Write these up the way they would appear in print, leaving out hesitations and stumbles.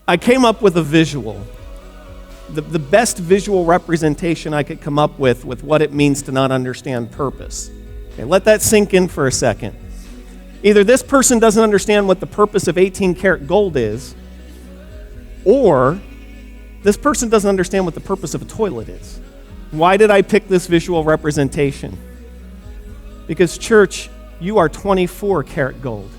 I came up with a visual. The best visual representation I could come up with what it means to not understand purpose. Okay, let that sink in for a second. Either this person doesn't understand what the purpose of 18-karat gold is, or this person doesn't understand what the purpose of a toilet is. Why did I pick this visual representation? Because, church, you are 24-karat gold.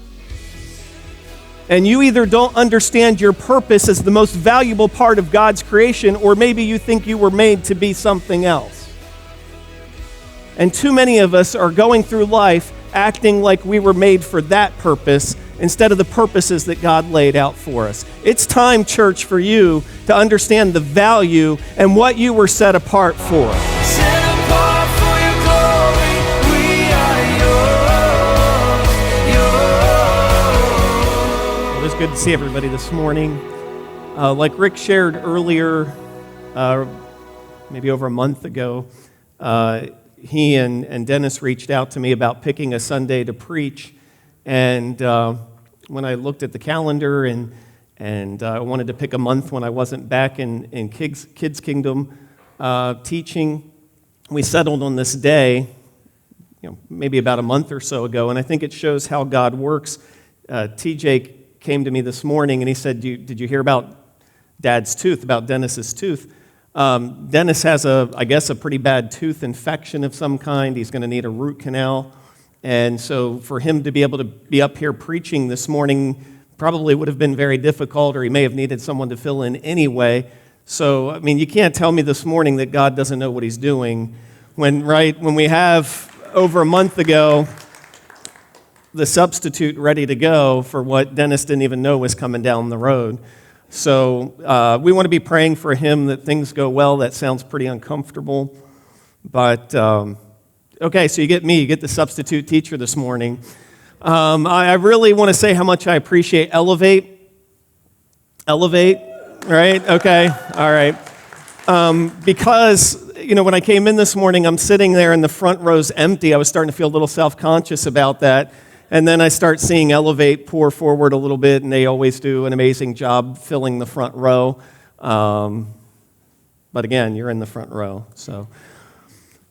And you either don't understand your purpose as the most valuable part of God's creation, or maybe you think you were made to be something else. And too many of us are going through life acting like we were made for that purpose instead of the purposes that God laid out for us. It's time, church, for you to understand the value and what you were set apart for. It's good to see everybody this morning. Like Rick shared earlier, maybe over a month ago, he and Dennis reached out to me about picking a Sunday to preach. And when I looked at the calendar and I wanted to pick a month when I wasn't back in Kids Kingdom teaching, we settled on this day, maybe about a month or so ago. And I think it shows how God works. TJ came to me this morning and he said, did you hear about Dad's tooth, about Dennis's tooth? Dennis has I guess a pretty bad tooth infection of some kind. He's going to need a root canal. And so for him to be able to be up here preaching this morning probably would have been very difficult, or he may have needed someone to fill in anyway. So, I mean, you can't tell me this morning that God doesn't know what he's doing when we have over a month ago the substitute ready to go for what Dennis didn't even know was coming down the road. So we want to be praying for him that things go well. That sounds pretty uncomfortable. But, okay, so you get the substitute teacher this morning. I really want to say how much I appreciate Elevate. Elevate, right? Okay, all right. Because, when I came in this morning, I'm sitting there and the front row's empty. I was starting to feel a little self-conscious about that. And then I start seeing Elevate pour forward a little bit, and they always do an amazing job filling the front row. But again, you're in the front row. So,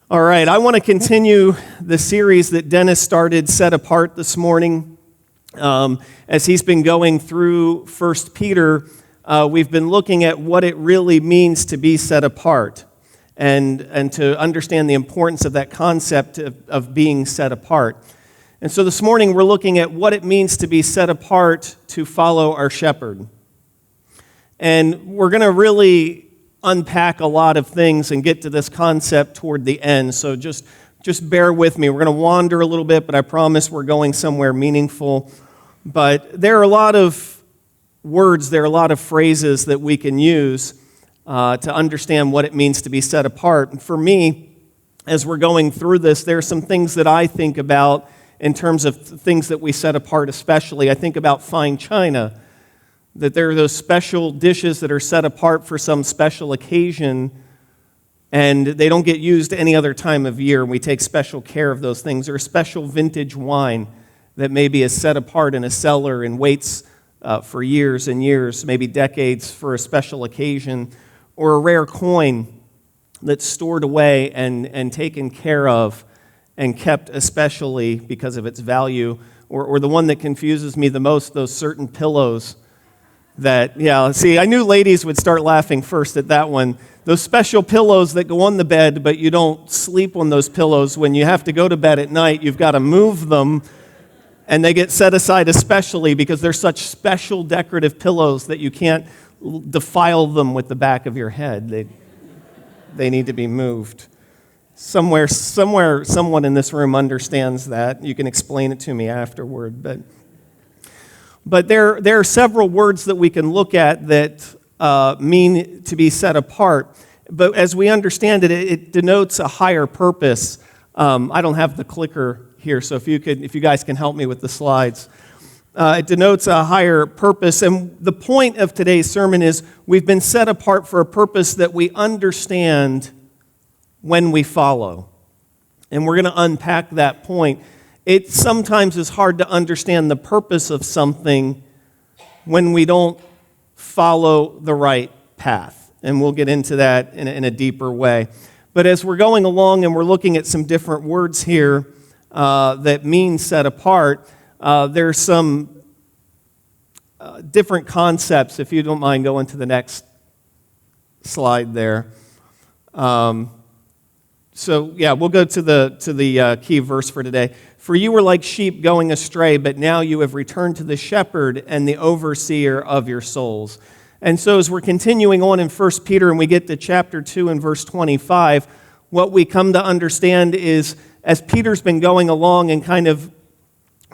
all right, I want to continue the series that Dennis started, Set Apart, this morning. As he's been going through 1 Peter, we've been looking at what it really means to be set apart and to understand the importance of that concept of being set apart. And so this morning we're looking at what it means to be set apart to follow our shepherd. And we're going to really unpack a lot of things and get to this concept toward the end. So just bear with me. We're going to wander a little bit, but I promise we're going somewhere meaningful. But there are a lot of words, there are a lot of phrases that we can use to understand what it means to be set apart. And for me, as we're going through this, there are some things that I think about in terms of things that we set apart especially. I think about fine china, that there are those special dishes that are set apart for some special occasion, and they don't get used any other time of year. We take special care of those things. Or a special vintage wine that maybe is set apart in a cellar and waits for years and years, maybe decades, for a special occasion. Or a rare coin that's stored away and taken care of and kept especially because of its value. Or the one that confuses me the most, those certain pillows that, I knew ladies would start laughing first at that one. Those special pillows that go on the bed, but you don't sleep on those pillows. When you have to go to bed at night, you've got to move them, and they get set aside especially because they're such special decorative pillows that you can't defile them with the back of your head. They need to be moved. Somewhere, someone in this room understands that. You can explain it to me afterward. But there are several words that we can look at that mean to be set apart. But as we understand it, it denotes a higher purpose. I don't have the clicker here, so if you guys can help me with the slides. It denotes a higher purpose. And the point of today's sermon is we've been set apart for a purpose that we understand when we follow. And we're going to unpack that point. It sometimes is hard to understand the purpose of something when we don't follow the right path. And we'll get into that in a deeper way. But as we're going along and we're looking at some different words here that mean set apart, there's some different concepts, if you don't mind going to the next slide there. We'll go to the key verse for today. For you were like sheep going astray, but now you have returned to the shepherd and the overseer of your souls. And so as we're continuing on in 1 Peter and we get to chapter 2 and verse 25, what we come to understand is, as Peter's been going along and kind of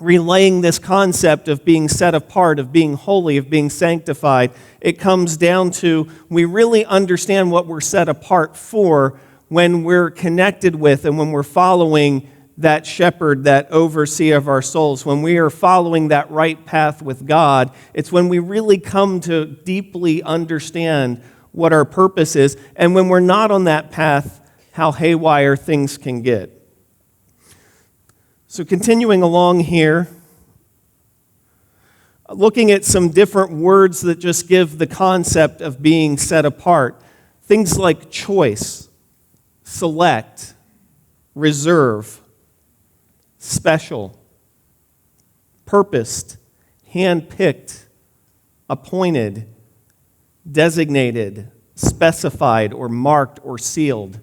relaying this concept of being set apart, of being holy, of being sanctified, it comes down to we really understand what we're set apart for when we're connected with and when we're following that shepherd, that overseer of our souls. When we are following that right path with God, it's when we really come to deeply understand what our purpose is, and when we're not on that path, how haywire things can get. So continuing along here, looking at some different words that just give the concept of being set apart. Things like choice, select, reserve, special, purposed, handpicked, appointed, designated, specified, or marked or sealed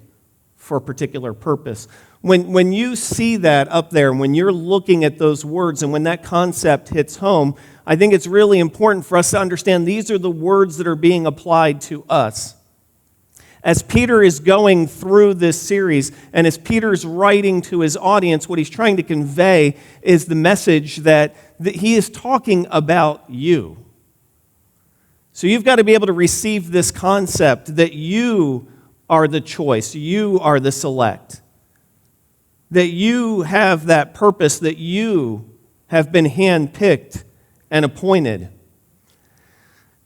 for a particular purpose. When you see that up there, when you're looking at those words and when that concept hits home, I think it's really important for us to understand these are the words that are being applied to us. As Peter is going through this series and as Peter's writing to his audience, what he's trying to convey is the message that he is talking about you. So you've got to be able to receive this concept that you are the choice, you are the select, that you have that purpose, that you have been handpicked and appointed.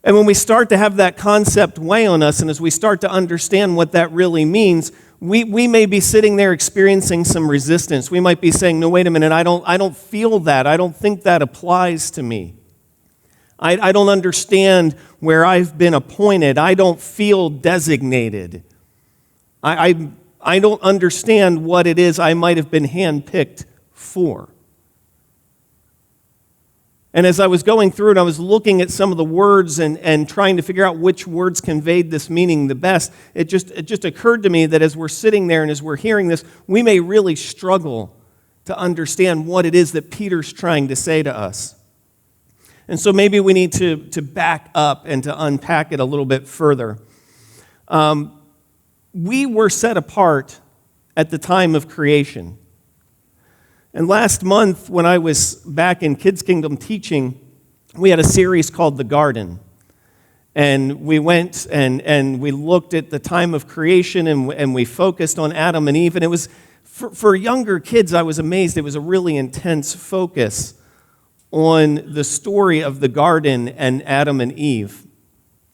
And when we start to have that concept weigh on us, and as we start to understand what that really means, we may be sitting there experiencing some resistance. We might be saying, no, wait a minute, I don't feel that. I don't think that applies to me. I don't understand where I've been appointed. I don't feel designated. I don't understand what it is I might have been handpicked for. And as I was going through it, I was looking at some of the words and trying to figure out which words conveyed this meaning the best. It just occurred to me that as we're sitting there and as we're hearing this, we may really struggle to understand what it is that Peter's trying to say to us. And so maybe we need to back up and to unpack it a little bit further. We were set apart at the time of creation. And last month, when I was back in Kids Kingdom teaching, we had a series called The Garden. And we went and we looked at the time of creation and we focused on Adam and Eve. And it was, for younger kids, I was amazed. It was a really intense focus on the story of the garden and Adam and Eve.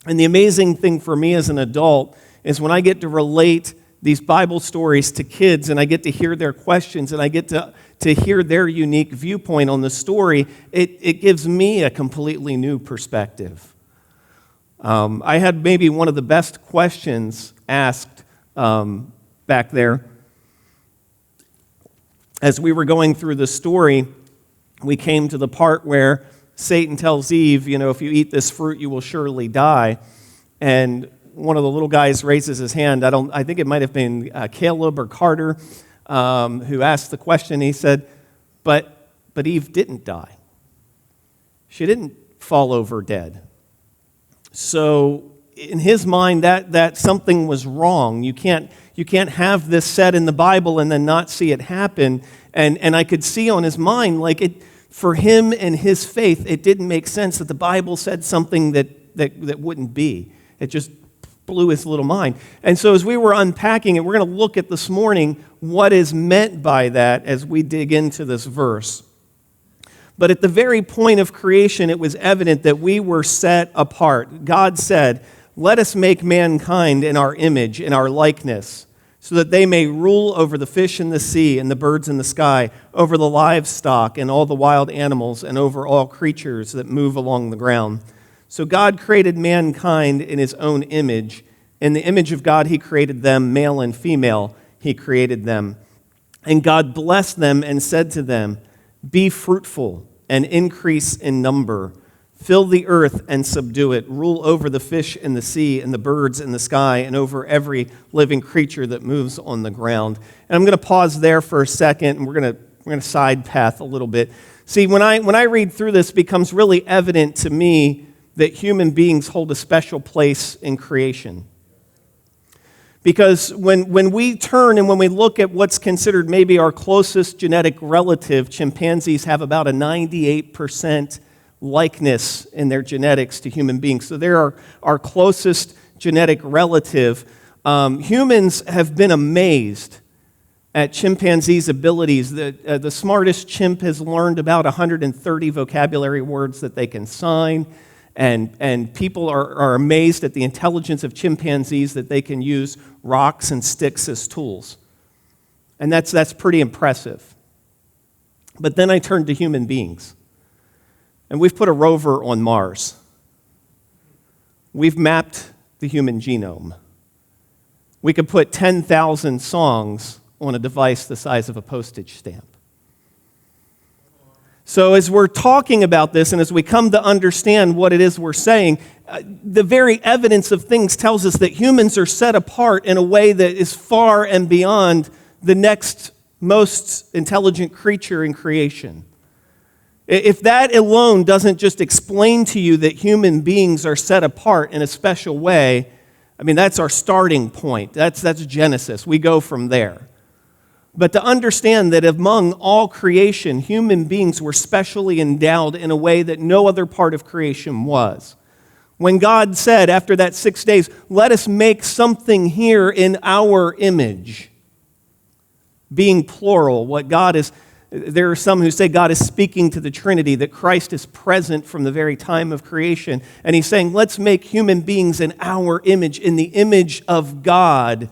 And the amazing thing for me as an adult is when I get to relate these Bible stories to kids and I get to hear their questions and I get to hear their unique viewpoint on the story, it gives me a completely new perspective. I had maybe one of the best questions asked back there. As we were going through the story, we came to the part where Satan tells Eve, if you eat this fruit, you will surely die. And one of the little guys raises his hand. I think it might have been Caleb or Carter who asked the question. He said, but Eve didn't die. She didn't fall over dead. So in his mind, that something was wrong. You can't have this said in the Bible and then not see it happen. And I could see on his mind, for him and his faith, it didn't make sense that the Bible said something that wouldn't be. It just blew his little mind. And so as we were unpacking it, we're going to look at this morning what is meant by that as we dig into this verse. But at the very point of creation, it was evident that we were set apart. God said, "Let us make mankind in our image, in our likeness, so that they may rule over the fish in the sea and the birds in the sky, over the livestock and all the wild animals, and over all creatures that move along the ground." So God created mankind in his own image. In the image of God, he created them, male and female, he created them. And God blessed them and said to them, "Be fruitful and increase in number. Fill the earth and subdue it. Rule over the fish in the sea and the birds in the sky and over every living creature that moves on the ground." And I'm going to pause there for a second, and we're going to side path a little bit. See, when I read through this, it becomes really evident to me that human beings hold a special place in creation. Because when we turn and when we look at what's considered maybe our closest genetic relative, chimpanzees have about a 98% likeness in their genetics to human beings. So they're our closest genetic relative. Humans have been amazed at chimpanzees' abilities. The smartest chimp has learned about 130 vocabulary words that they can sign. And people are amazed at the intelligence of chimpanzees that they can use rocks and sticks as tools. And that's pretty impressive. But then I turn to human beings. And we've put a rover on Mars. We've mapped the human genome. We could put 10,000 songs on a device the size of a postage stamp. So as we're talking about this and as we come to understand what it is we're saying, the very evidence of things tells us that humans are set apart in a way that is far and beyond the next most intelligent creature in creation. If that alone doesn't just explain to you that human beings are set apart in a special way, I mean, that's our starting point. That's Genesis. We go from there. But to understand that among all creation, human beings were specially endowed in a way that no other part of creation was. When God said after that 6 days, "Let us make something here in our image," being plural, there are some who say God is speaking to the Trinity, that Christ is present from the very time of creation. And he's saying, let's make human beings in our image. In the image of God,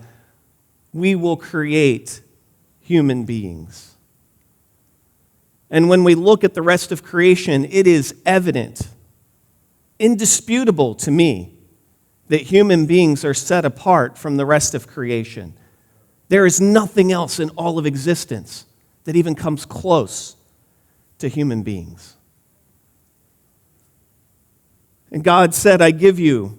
we will create human beings. And when we look at the rest of creation, it is evident, indisputable to me, that human beings are set apart from the rest of creation. There is nothing else in all of existence that even comes close to human beings. And God said, "I give you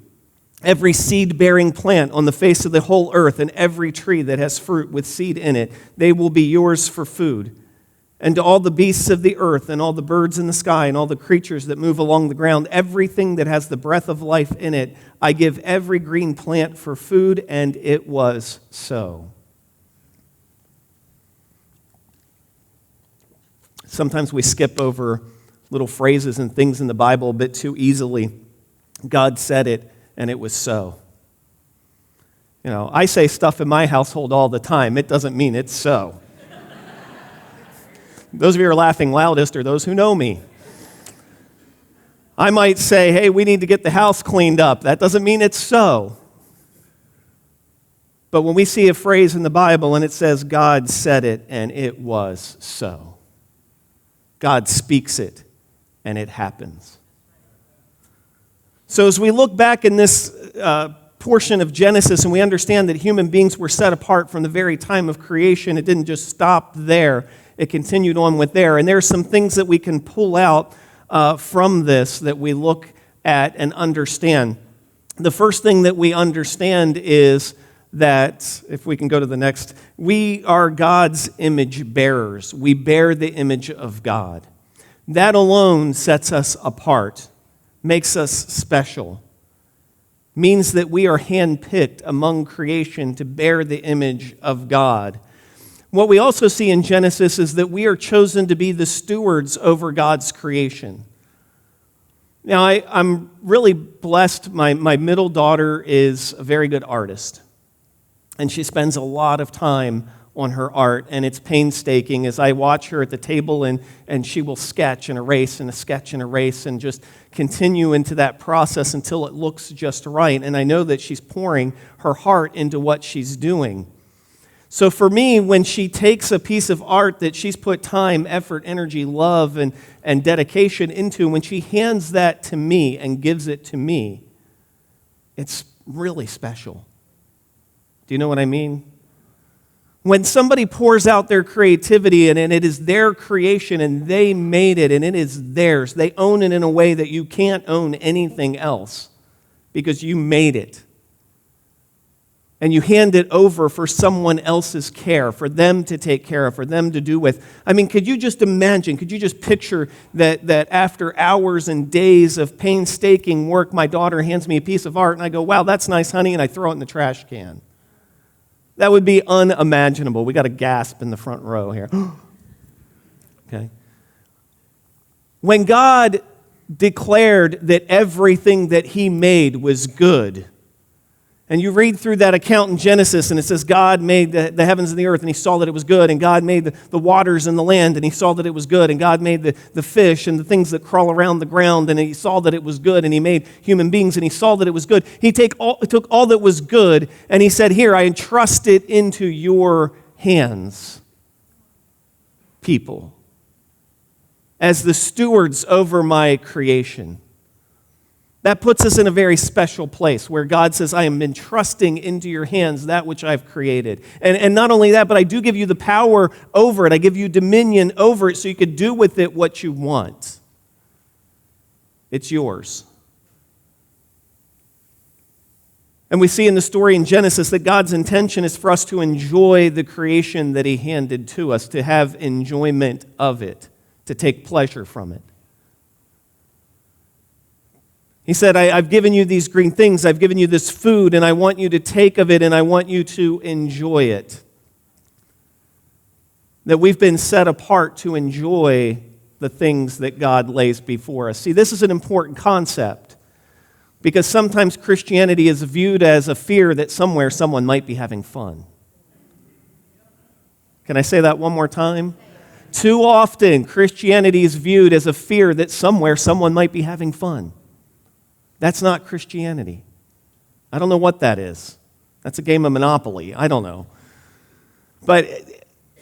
every seed-bearing plant on the face of the whole earth and every tree that has fruit with seed in it. They will be yours for food. And to all the beasts of the earth and all the birds in the sky and all the creatures that move along the ground, everything that has the breath of life in it, I give every green plant for food," and it was so. Sometimes we skip over little phrases and things in the Bible a bit too easily. God said it, and it was so. You know, I say stuff in my household all the time. It doesn't mean it's so. Those of you who are laughing loudest are those who know me. I might say, "Hey, we need to get the house cleaned up." That doesn't mean it's so. But when we see a phrase in the Bible and it says, "God said it, and it was so," God speaks it, and it happens. So as we look back in this portion of Genesis and we understand that human beings were set apart from the very time of creation, it didn't just stop there. It continued on with there. And there are some things that we can pull out from this that we look at and understand. The first thing that we understand is that, if we can go to the next, we are God's image bearers. We bear the image of God. That alone sets us apart, makes us special, means that we are handpicked among creation to bear the image of God. What we also see in Genesis is that we are chosen to be the stewards over God's creation. Now, I'm really blessed. My middle daughter is a very good artist, and she spends a lot of time on her art, and it's painstaking as I watch her at the table, and she will sketch and erase and a sketch and erase and just continue into that process until it looks just right. And I know that she's pouring her heart into what she's doing. So for me, when she takes a piece of art that she's put time, effort, energy, love, and dedication into, when she hands that to me and gives it to me, it's really special. Do you know what I mean? When somebody pours out their creativity and it is their creation and they made it and it is theirs, they own it in a way that you can't own anything else because you made it. And you hand it over for someone else's care, for them to take care of, for them to do with. I mean, could you just imagine, could you just picture that after hours and days of painstaking work, my daughter hands me a piece of art and I go, wow, that's nice, honey, and I throw it in the trash can. That would be unimaginable. We got a gasp in the front row here. Okay. When God declared that everything that he made was good, and you read through that account in Genesis, and it says God made the heavens and the earth, and he saw that it was good, and God made the waters and the land, and he saw that it was good, and God made the fish and the things that crawl around the ground, and he saw that it was good, and he made human beings, and he saw that it was good. He took all that was good, and he said, here, I entrust it into your hands, people, as the stewards over my creation. That puts us in a very special place where God says, I am entrusting into your hands that which I've created. And not only that, but I do give you the power over it. I give you dominion over it so you could do with it what you want. It's yours. And we see in the story in Genesis that God's intention is for us to enjoy the creation that he handed to us, to have enjoyment of it, to take pleasure from it. He said, I've given you these green things, I've given you this food, and I want you to take of it, and I want you to enjoy it. That we've been set apart to enjoy the things that God lays before us. See, this is an important concept, because sometimes Christianity is viewed as a fear that somewhere someone might be having fun. Can I say that one more time? Too often, Christianity is viewed as a fear that somewhere someone might be having fun. That's not Christianity. I don't know what that is. That's a game of Monopoly. I don't know. But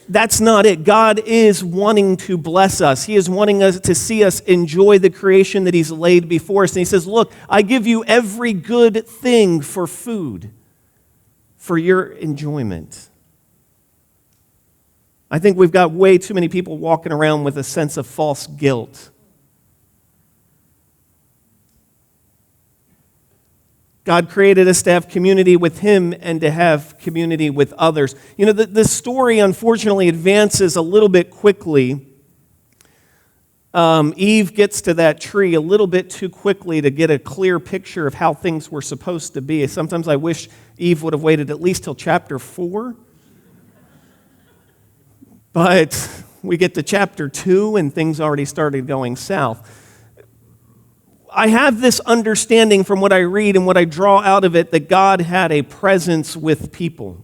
that's not it. God is wanting to bless us. He is wanting us to see us enjoy the creation that he's laid before us. And he says, look, I give you every good thing for food, for your enjoyment. I think we've got way too many people walking around with a sense of false guilt. God created us to have community with him and to have community with others. You know, the story unfortunately advances a little bit quickly. Eve gets to that tree a little bit too quickly to get a clear picture of how things were supposed to be. Sometimes I wish Eve would have waited at least till chapter 4. But we get to chapter 2 and things already started going south. I have this understanding from what I read and what I draw out of it that God had a presence with people.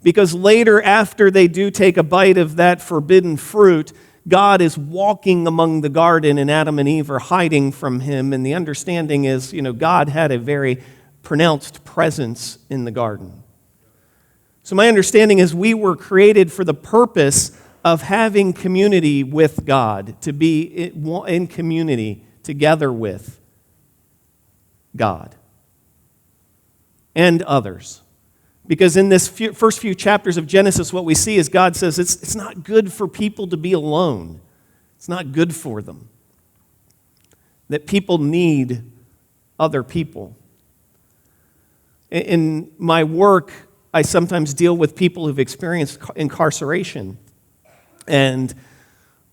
Because later, after they do take a bite of that forbidden fruit, God is walking among the garden and Adam and Eve are hiding from him. And the understanding is, God had a very pronounced presence in the garden. So my understanding is we were created for the purpose of having community with God, to be in community together with God and others. Because in this first few chapters of Genesis, what we see is God says it's not good for people to be alone. It's not good for them. That people need other people. In my work, I sometimes deal with people who've experienced incarceration. And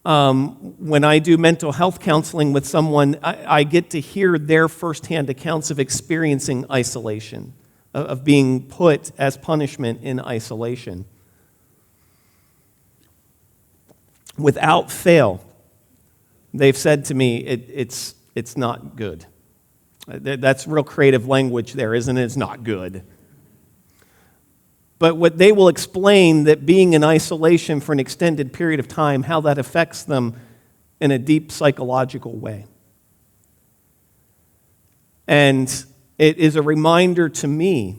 when I do mental health counseling with someone, I get to hear their firsthand accounts of experiencing isolation, of being put as punishment in isolation. Without fail, they've said to me, it's not good. That's real creative language there, isn't it? It's not good. But what they will explain that being in isolation for an extended period of time, how that affects them in a deep psychological way. And it is a reminder to me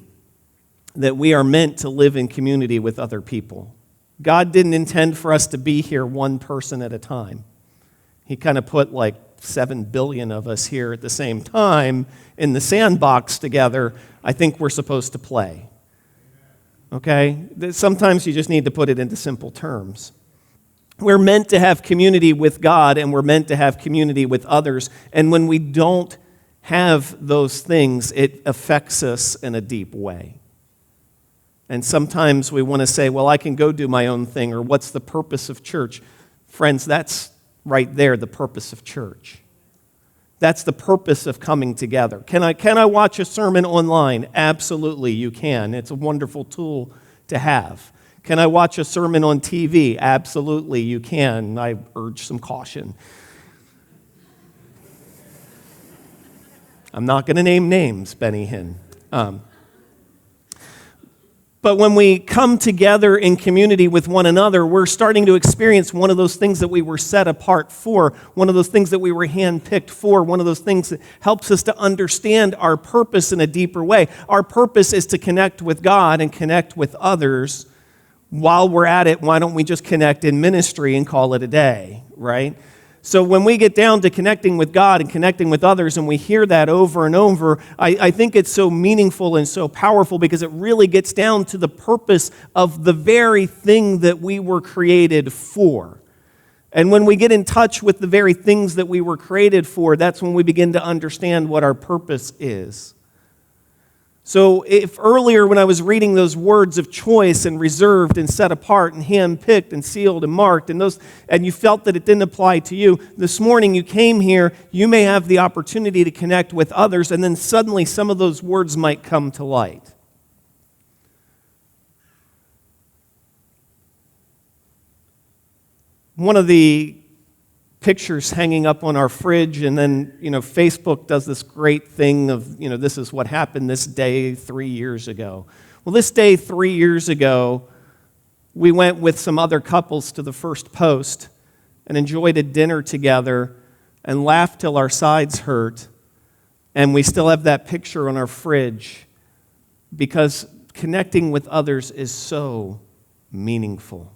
that we are meant to live in community with other people. God didn't intend for us to be here one person at a time. He kind of put like 7 billion of us here at the same time in the sandbox together. I think we're supposed to play. Okay? Sometimes you just need to put it into simple terms. We're meant to have community with God, and we're meant to have community with others. And when we don't have those things, it affects us in a deep way. And sometimes we want to say, well, I can go do my own thing, or what's the purpose of church? Friends, that's right there, the purpose of church. That's the purpose of coming together. Can I watch a sermon online? Absolutely, you can. It's a wonderful tool to have. Can I watch a sermon on TV? Absolutely, you can. I urge some caution. I'm not going to name names, Benny Hinn. But when we come together in community with one another, we're starting to experience one of those things that we were set apart for, one of those things that we were handpicked for, one of those things that helps us to understand our purpose in a deeper way. Our purpose is to connect with God and connect with others. While we're at it, why don't we just connect in ministry and call it a day, right? So when we get down to connecting with God and connecting with others, and we hear that over and over, I think it's so meaningful and so powerful because it really gets down to the purpose of the very thing that we were created for. And when we get in touch with the very things that we were created for, that's when we begin to understand what our purpose is. So if earlier when I was reading those words of choice and reserved and set apart and handpicked and sealed and marked and you felt that it didn't apply to you, this morning you came here, you may have the opportunity to connect with others, and then suddenly some of those words might come to light. One of the pictures hanging up on our fridge, and then, Facebook does this great thing of, this is what happened this day 3 years ago. Well, this day 3 years ago, we went with some other couples to the First Post and enjoyed a dinner together and laughed till our sides hurt, and we still have that picture on our fridge because connecting with others is so meaningful.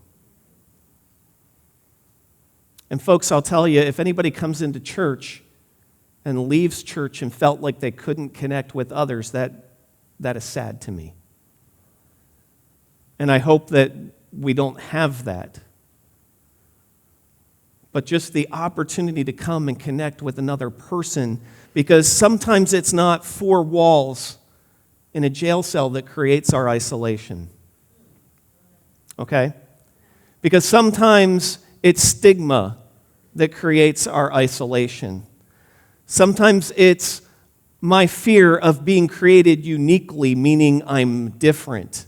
And folks, I'll tell you, if anybody comes into church and leaves church and felt like they couldn't connect with others, that is sad to me. And I hope that we don't have that. But just the opportunity to come and connect with another person, because sometimes it's not 4 walls in a jail cell that creates our isolation. Okay? Because sometimes it's stigma that creates our isolation. Sometimes it's my fear of being created uniquely, meaning I'm different,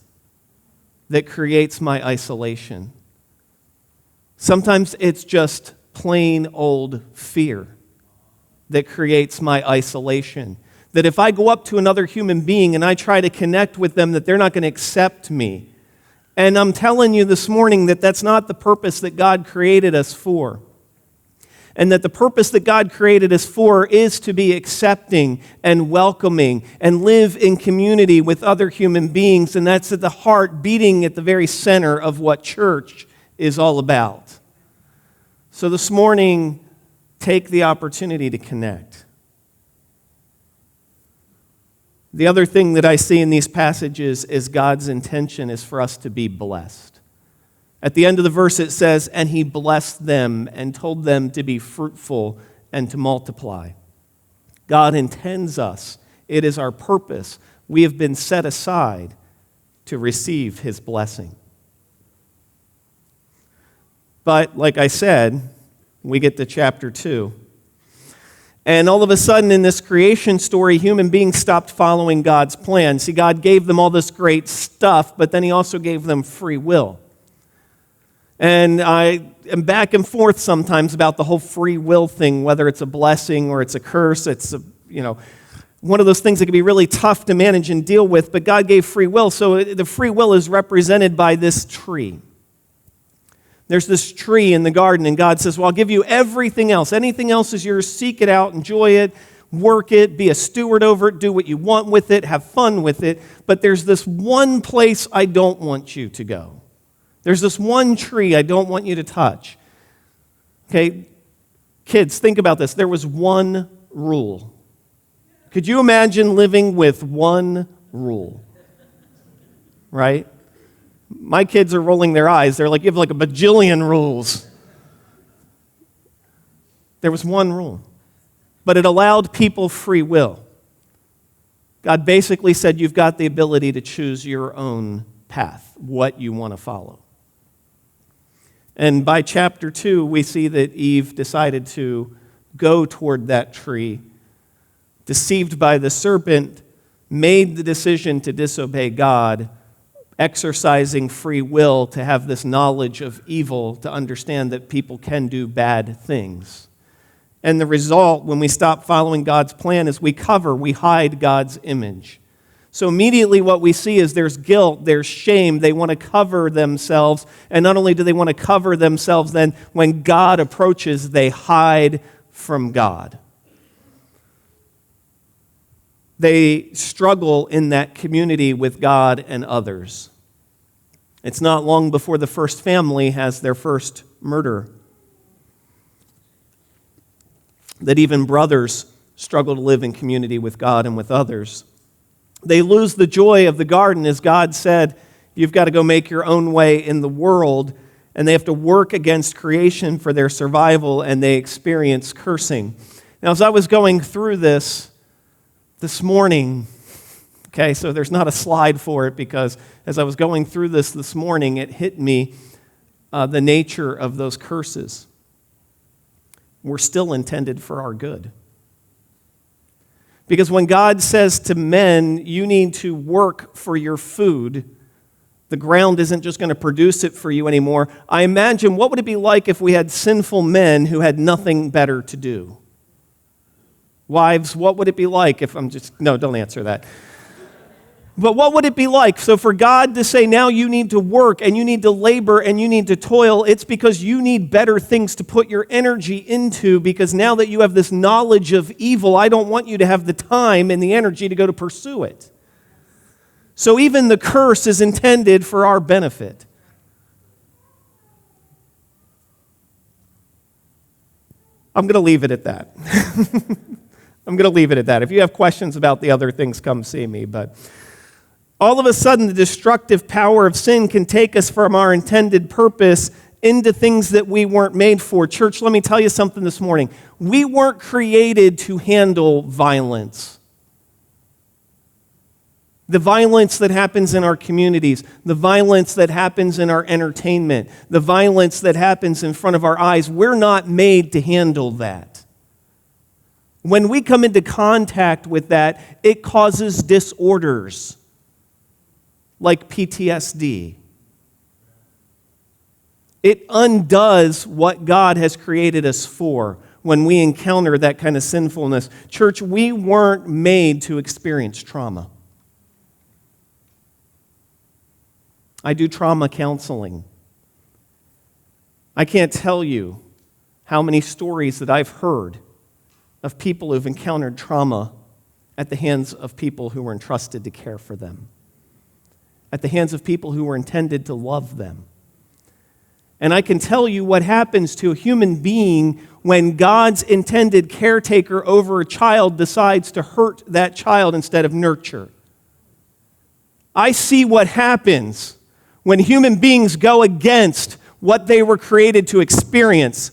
that creates my isolation. Sometimes it's just plain old fear that creates my isolation. That if I go up to another human being and I try to connect with them, that they're not going to accept me. And I'm telling you this morning that that's not the purpose that God created us for. And that the purpose that God created us for is to be accepting and welcoming and live in community with other human beings. And that's at the heart, beating at the very center of what church is all about. So this morning, take the opportunity to connect. The other thing that I see in these passages is God's intention is for us to be blessed. At the end of the verse it says, and he blessed them and told them to be fruitful and to multiply. God intends us. It is our purpose. We have been set aside to receive his blessing. But like I said, we get to chapter 2. And all of a sudden in this creation story, human beings stopped following God's plan. See, God gave them all this great stuff, but then he also gave them free will. And I am back and forth sometimes about the whole free will thing, whether it's a blessing or it's a curse. It's one of those things that can be really tough to manage and deal with, but God gave free will. So the free will is represented by this tree. There's this tree in the garden, and God says, well, I'll give you everything else. Anything else is yours. Seek it out, enjoy it, work it, be a steward over it, do what you want with it, have fun with it. But there's this one place I don't want you to go. There's this one tree I don't want you to touch. Okay, kids, think about this. There was one rule. Could you imagine living with one rule? Right? My kids are rolling their eyes. They're like, you have like a bajillion rules. There was one rule. But it allowed people free will. God basically said you've got the ability to choose your own path, what you want to follow. And by chapter 2, we see that Eve decided to go toward that tree, deceived by the serpent, made the decision to disobey God, exercising free will to have this knowledge of evil, to understand that people can do bad things. And the result, when we stop following God's plan, is we hide God's image. So immediately what we see is there's guilt, there's shame. They want to cover themselves. And not only do they want to cover themselves, then when God approaches, they hide from God. They struggle in that community with God and others. It's not long before the first family has their first murder. That even brothers struggle to live in community with God and with others. They lose the joy of the garden, as God said, you've got to go make your own way in the world, and they have to work against creation for their survival, and they experience cursing. Now, as I was going through this morning, okay, so there's not a slide for it, because as I was going through this morning, it hit me the nature of those curses were still intended for our good. Because when God says to men, you need to work for your food, the ground isn't just going to produce it for you anymore. I imagine, what would it be like if we had sinful men who had nothing better to do? Wives, what would it be like if no, don't answer that. But what would it be like? So for God to say, now you need to work and you need to labor and you need to toil, it's because you need better things to put your energy into, because now that you have this knowledge of evil, I don't want you to have the time and the energy to go to pursue it. So even the curse is intended for our benefit. I'm going to leave it at that. I'm going to leave it at that. If you have questions about the other things, come see me. But all of a sudden, the destructive power of sin can take us from our intended purpose into things that we weren't made for. Church, let me tell you something this morning. We weren't created to handle violence. The violence that happens in our communities, the violence that happens in our entertainment, the violence that happens in front of our eyes, we're not made to handle that. When we come into contact with that, it causes disorders like PTSD. It undoes what God has created us for when we encounter that kind of sinfulness. Church, we weren't made to experience trauma. I do trauma counseling. I can't tell you how many stories that I've heard of people who've encountered trauma at the hands of people who were entrusted to care for them, at the hands of people who were intended to love them. And I can tell you what happens to a human being when God's intended caretaker over a child decides to hurt that child instead of nurture. I see what happens when human beings go against what they were created to experience.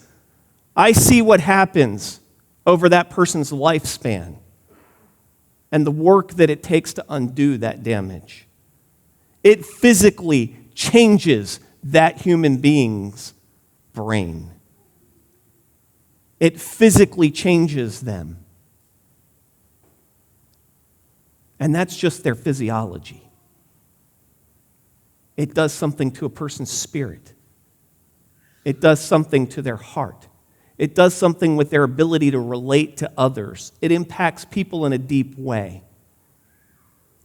I see what happens over that person's lifespan and the work that it takes to undo that damage. It physically changes that human being's brain. It physically changes them. And that's just their physiology. It does something to a person's spirit. It does something to their heart. It does something with their ability to relate to others. It impacts people in a deep way.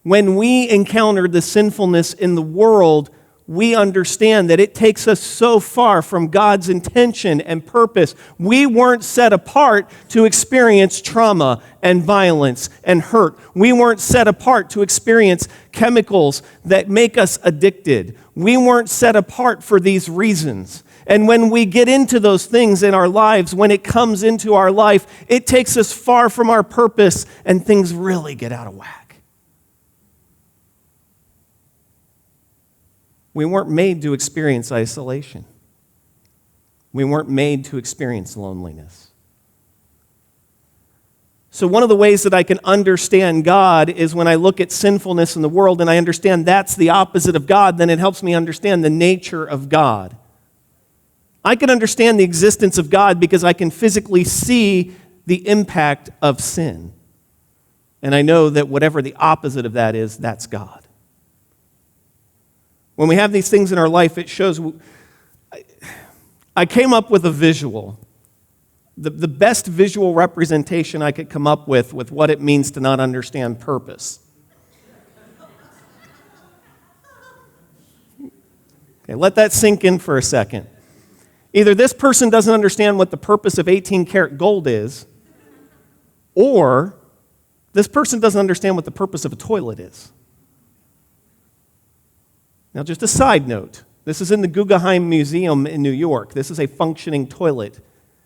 When we encounter the sinfulness in the world, we understand that it takes us so far from God's intention and purpose. We weren't set apart to experience trauma and violence and hurt. We weren't set apart to experience chemicals that make us addicted. We weren't set apart for these reasons. And when we get into those things in our lives, when it comes into our life, it takes us far from our purpose and things really get out of whack. We weren't made to experience isolation. We weren't made to experience loneliness. So one of the ways that I can understand God is when I look at sinfulness in the world and I understand that's the opposite of God, then it helps me understand the nature of God. I can understand the existence of God because I can physically see the impact of sin. And I know that whatever the opposite of that is, that's God. When we have these things in our life, it shows. I came up with a visual. The best visual representation I could come up with what it means to not understand purpose. Okay, let that sink in for a second. Either this person doesn't understand what the purpose of 18-karat gold is, or this person doesn't understand what the purpose of a toilet is. Now, just a side note, this is in the Guggenheim Museum in New York. This is a functioning toilet.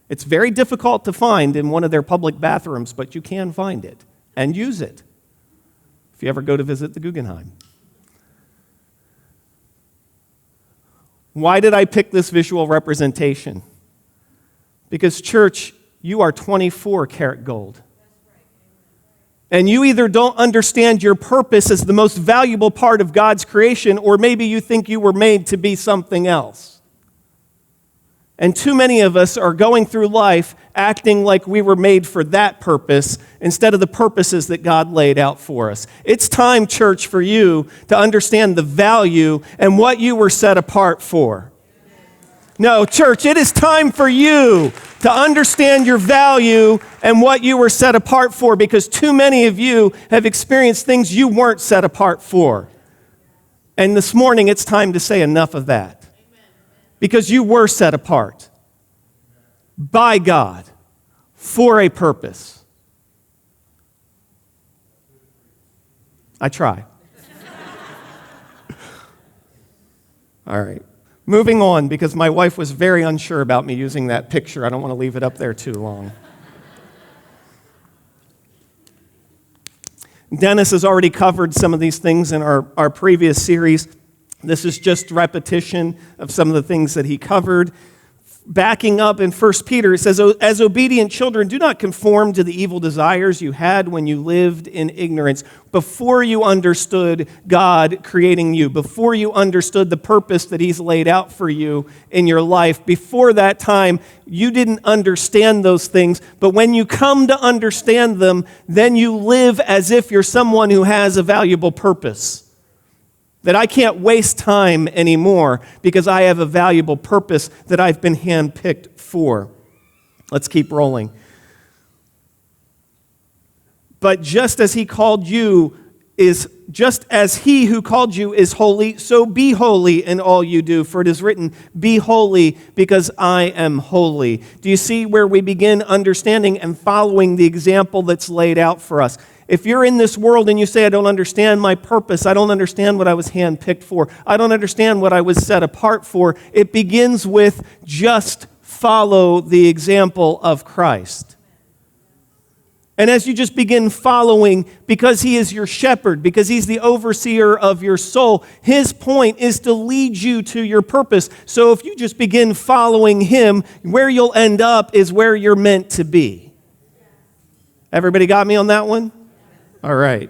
It's very difficult to find in one of their public bathrooms, but you can find it and use it if you ever go to visit the Guggenheim. Why did I pick this visual representation? Because, church, you are 24-karat gold. And you either don't understand your purpose as the most valuable part of God's creation, or maybe you think you were made to be something else. And too many of us are going through life acting like we were made for that purpose instead of the purposes that God laid out for us. It's time, church, for you to understand the value and what you were set apart for. No, church, it is time for you to understand your value and what you were set apart for, because too many of you have experienced things you weren't set apart for. And this morning, it's time to say enough of that. Because you were set apart by God for a purpose. I try. All right. Moving on, because my wife was very unsure about me using that picture. I don't want to leave it up there too long. Dennis has already covered some of these things in our previous series. This is just repetition of some of the things that he covered. Backing up in 1 Peter, it says, as obedient children, do not conform to the evil desires you had when you lived in ignorance, before you understood God creating you, before you understood the purpose that he's laid out for you in your life. Before that time, you didn't understand those things, but when you come to understand them, then you live as if you're someone who has a valuable purpose. That I can't waste time anymore because I have a valuable purpose that I've been handpicked for. Let's keep rolling. But just as he called you just as he who called you is holy, so be holy in all you do. For it is written, be holy because I am holy. Do you see where we begin understanding and following the example that's laid out for us? If you're in this world and you say, I don't understand my purpose, I don't understand what I was handpicked for, I don't understand what I was set apart for, it begins with just follow the example of Christ. And as you just begin following, because he is your shepherd, because he's the overseer of your soul, his point is to lead you to your purpose. So if you just begin following him, where you'll end up is where you're meant to be. Everybody got me on that one? All right.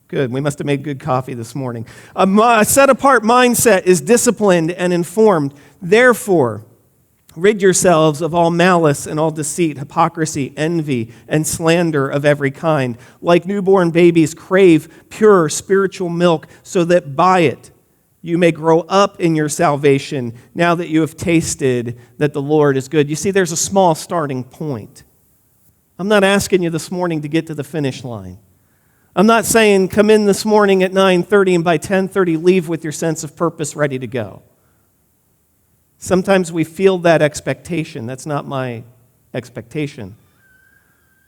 Good. We must have made good coffee this morning. A set-apart mindset is disciplined and informed. Therefore, rid yourselves of all malice and all deceit, hypocrisy, envy, and slander of every kind. Like newborn babies, crave pure spiritual milk, so that by it you may grow up in your salvation, now that you have tasted that the Lord is good. You see, there's a small starting point. I'm not asking you this morning to get to the finish line. I'm not saying come in this morning at 9:30 and by 10:30 leave with your sense of purpose ready to go. Sometimes we feel that expectation. That's not my expectation.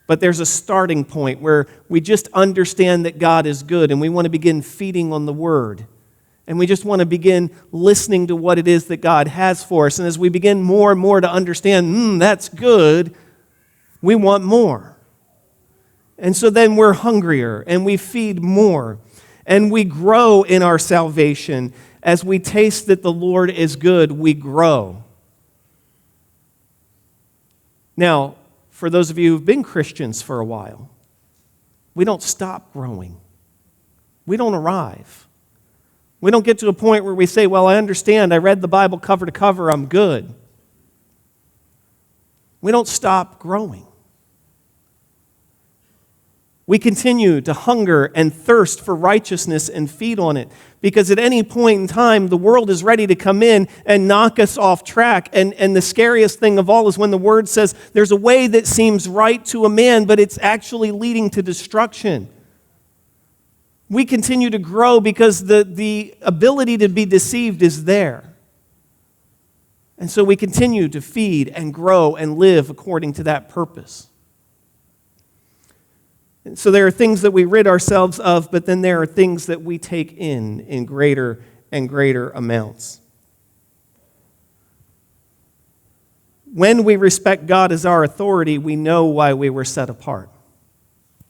But there's a starting point where we just understand that God is good and we want to begin feeding on the Word. And we just want to begin listening to what it is that God has for us. And as we begin more and more to understand, that's good, we want more. And so then we're hungrier and we feed more. And we grow in our salvation. As we taste that the Lord is good, we grow. Now, for those of you who've been Christians for a while, we don't stop growing. We don't arrive. We don't get to a point where we say, well, I understand, I read the Bible cover to cover, I'm good. We don't stop growing. We continue to hunger and thirst for righteousness and feed on it. Because at any point in time, the world is ready to come in and knock us off track. And the scariest thing of all is when the Word says there's a way that seems right to a man, but it's actually leading to destruction. We continue to grow because the ability to be deceived is there. And so we continue to feed and grow and live according to that purpose. And so there are things that we rid ourselves of, but then there are things that we take in greater and greater amounts. When we respect God as our authority, we know why we were set apart.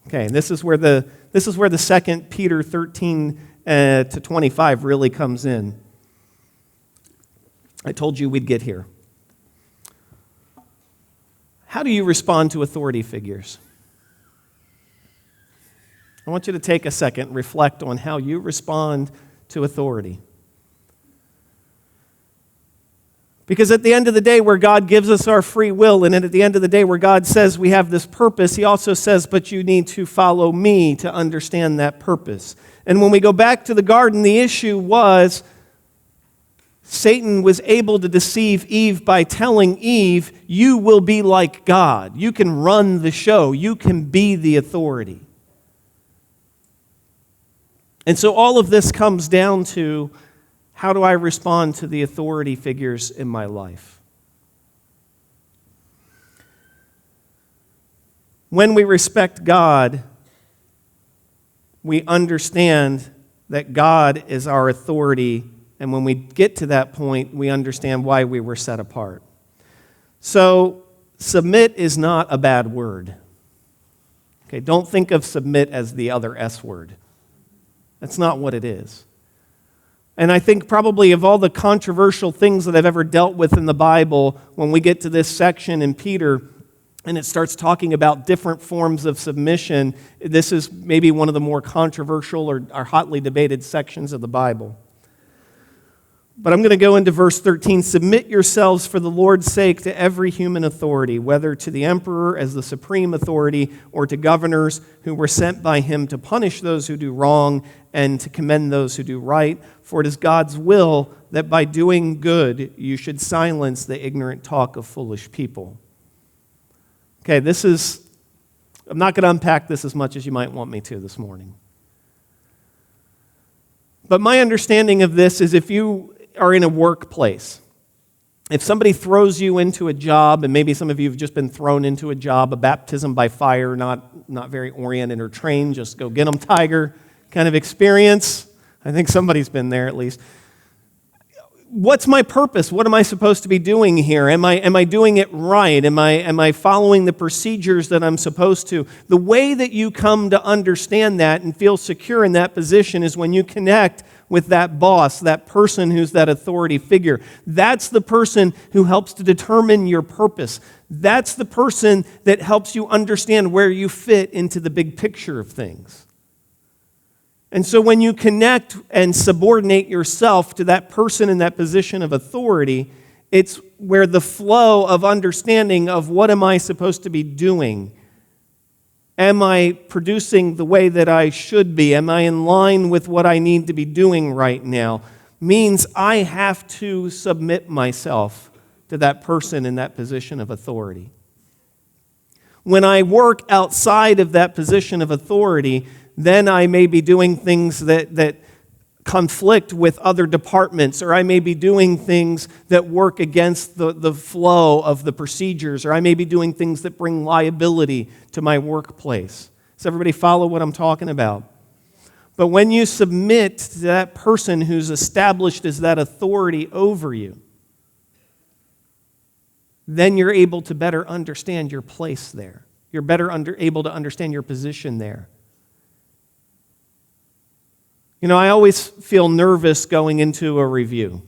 Okay, and this is where the 2 Peter 13 to 25 really comes in. I told you we'd get here. How do you respond to authority figures? I want you to take a second, reflect on how you respond to authority. Because at the end of the day, where God gives us our free will, and at the end of the day, where God says we have this purpose, He also says, but you need to follow me to understand that purpose. And when we go back to the garden, the issue was Satan was able to deceive Eve by telling Eve, you will be like God. You can run the show. You can be the authority. And so all of this comes down to, how do I respond to the authority figures in my life? When we respect God, we understand that God is our authority, and when we get to that point, we understand why we were set apart. So, submit is not a bad word. Okay, don't think of submit as the other S word. That's not what it is. And I think probably of all the controversial things that I've ever dealt with in the Bible, when we get to this section in Peter, and it starts talking about different forms of submission, this is maybe one of the more controversial or hotly debated sections of the Bible. But I'm going to go into verse 13. Submit yourselves for the Lord's sake to every human authority, whether to the emperor as the supreme authority or to governors who were sent by him to punish those who do wrong and to commend those who do right. For it is God's will that by doing good you should silence the ignorant talk of foolish people. Okay, I'm not going to unpack this as much as you might want me to this morning. But my understanding of this is if you are in a workplace, if somebody throws you into a job, and maybe some of you have just been thrown into a job, a baptism by fire, not very oriented or trained, just go get them, tiger kind of experience. I think somebody's been there at least. What's my purpose? What am I supposed to be doing here? Am I doing it right? Am I following the procedures that I'm supposed to? The way that you come to understand that and feel secure in that position is when you connect with that boss, that person who's that authority figure. That's the person who helps to determine your purpose. That's the person that helps you understand where you fit into the big picture of things. And so when you connect and subordinate yourself to that person in that position of authority, it's where the flow of understanding of what am I supposed to be doing? Am I producing the way that I should be? Am I in line with what I need to be doing right now? Means I have to submit myself to that person in that position of authority. When I work outside of that position of authority, then I may be doing things that conflict with other departments, or I may be doing things that work against the flow of the procedures, or I may be doing things that bring liability to my workplace. Does everybody follow what I'm talking about? But when you submit to that person who's established as that authority over you, then you're able to better understand your place there. You're able to understand your position there. You know, I always feel nervous going into a review.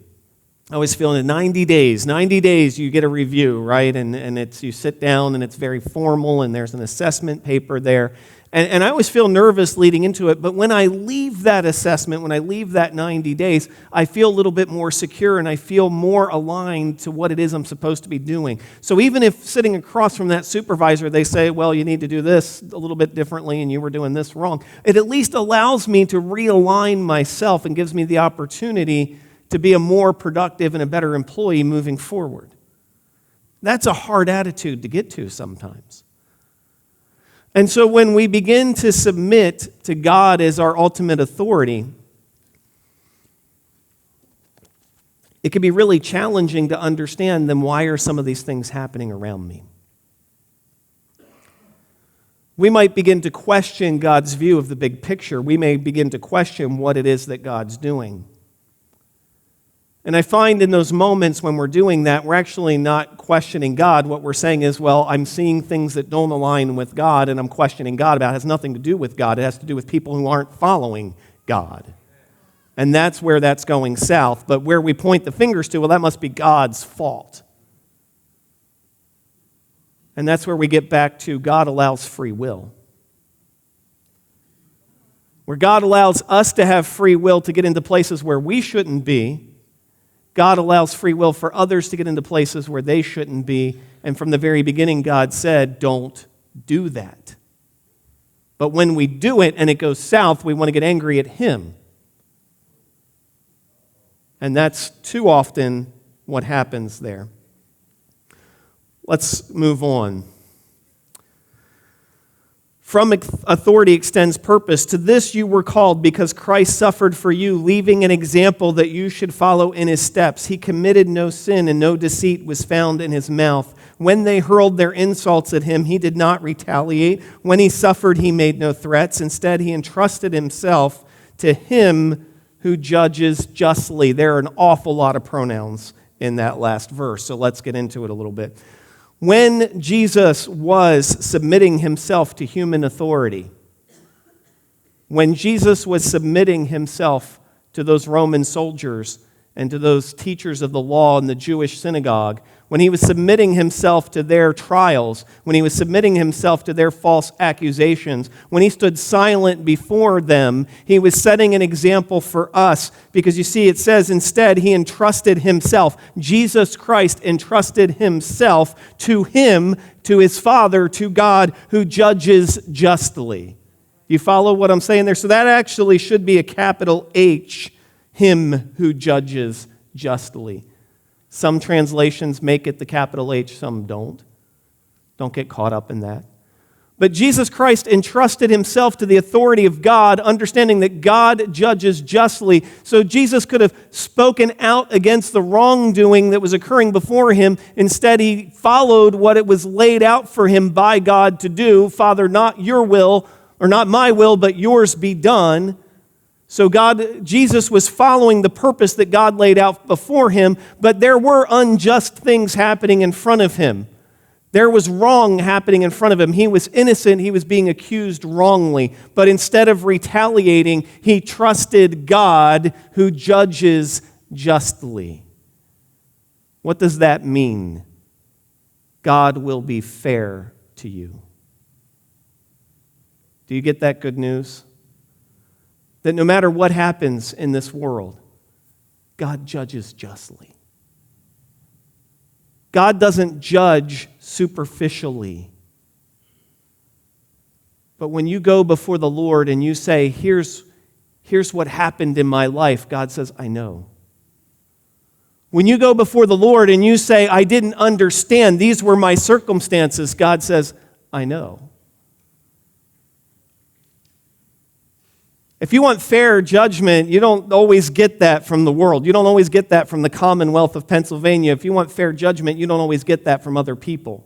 I always feel in 90 days you get a review, right? And it's you sit down and it's very formal and there's an assessment paper there. And I always feel nervous leading into it, but when I leave that assessment, when I leave that 90 days, I feel a little bit more secure and I feel more aligned to what it is I'm supposed to be doing. So even if sitting across from that supervisor, they say, well, you need to do this a little bit differently and you were doing this wrong, it at least allows me to realign myself and gives me the opportunity to be a more productive and a better employee moving forward. That's a hard attitude to get to sometimes. And so when we begin to submit to God as our ultimate authority, it can be really challenging to understand then why are some of these things happening around me. We might begin to question God's view of the big picture. We may begin to question what it is that God's doing. And I find in those moments when we're doing that, we're actually not questioning God. What we're saying is, well, I'm seeing things that don't align with God, and I'm questioning God about it. It has nothing to do with God. It has to do with people who aren't following God. And that's where that's going south. But where we point the fingers to, well, that must be God's fault. And that's where we get back to God allows free will. Where God allows us to have free will to get into places where we shouldn't be, God allows free will for others to get into places where they shouldn't be. And from the very beginning, God said, don't do that. But when we do it and it goes south, we want to get angry at Him. And that's too often what happens there. Let's move on. From authority extends purpose. To this you were called because Christ suffered for you, leaving an example that you should follow in His steps. He committed no sin and no deceit was found in His mouth. When they hurled their insults at Him, He did not retaliate. When He suffered, He made no threats. Instead, He entrusted Himself to Him who judges justly. There are an awful lot of pronouns in that last verse, so let's get into it a little bit. When Jesus was submitting Himself to human authority, when Jesus was submitting Himself to those Roman soldiers and to those teachers of the law in the Jewish synagogue, when He was submitting Himself to their trials, when He was submitting Himself to their false accusations, when He stood silent before them, He was setting an example for us. Because you see, it says instead He entrusted Himself. Jesus Christ entrusted Himself to Him, to His Father, to God who judges justly. You follow what I'm saying there? So that actually should be a capital H, Him who judges justly. Some translations make it the capital H, some don't. Don't get caught up in that. But Jesus Christ entrusted Himself to the authority of God, understanding that God judges justly. So Jesus could have spoken out against the wrongdoing that was occurring before Him. Instead, He followed what it was laid out for Him by God to do. Father, not your will, or not my will, but yours be done. So Jesus was following the purpose that God laid out before Him, but there were unjust things happening in front of Him. There was wrong happening in front of Him. He was innocent. He was being accused wrongly. But instead of retaliating, He trusted God who judges justly. What does that mean? God will be fair to you. Do you get that good news? That no matter what happens in this world, God judges justly. God doesn't judge superficially. But when you go before the Lord and you say, here's what happened in my life, God says, I know. When you go before the Lord and you say, I didn't understand, these were my circumstances, God says, I know. If you want fair judgment, you don't always get that from the world. You don't always get that from the Commonwealth of Pennsylvania. If you want fair judgment, you don't always get that from other people.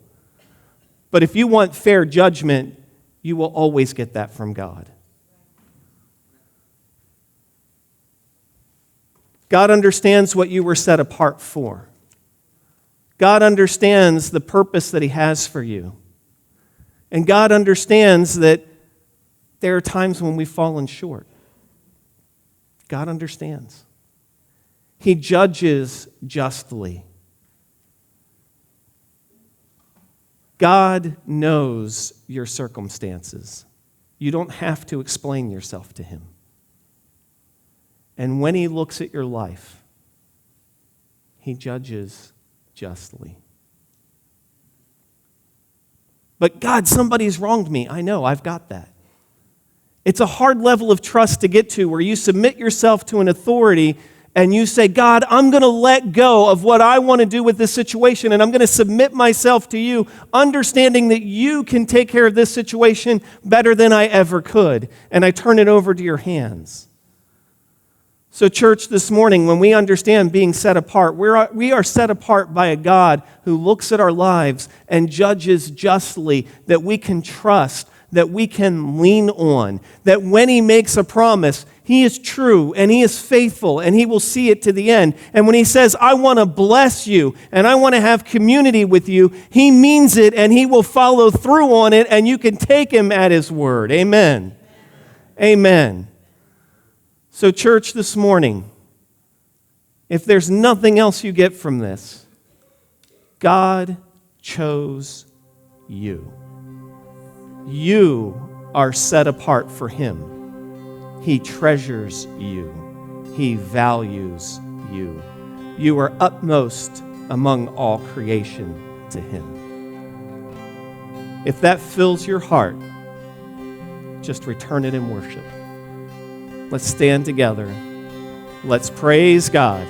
But if you want fair judgment, you will always get that from God. God understands what you were set apart for. God understands the purpose that He has for you. And God understands that there are times when we've fallen short. God understands. He judges justly. God knows your circumstances. You don't have to explain yourself to Him. And when He looks at your life, He judges justly. But God, somebody's wronged me. I know, I've got that. It's a hard level of trust to get to where you submit yourself to an authority and you say, God, I'm going to let go of what I want to do with this situation and I'm going to submit myself to you, understanding that you can take care of this situation better than I ever could. And I turn it over to your hands. So church, this morning, when we understand being set apart, we are set apart by a God who looks at our lives and judges justly, that we can trust, that we can lean on, that when He makes a promise, He is true and He is faithful and He will see it to the end. And when He says, I want to bless you and I want to have community with you, He means it and He will follow through on it and you can take Him at His word. Amen. Amen. So church, this morning, if there's nothing else you get from this, God chose you. You are set apart for Him. He treasures you. He values you. You are utmost among all creation to Him. If that fills your heart, just return it in worship. Let's stand together. Let's praise God.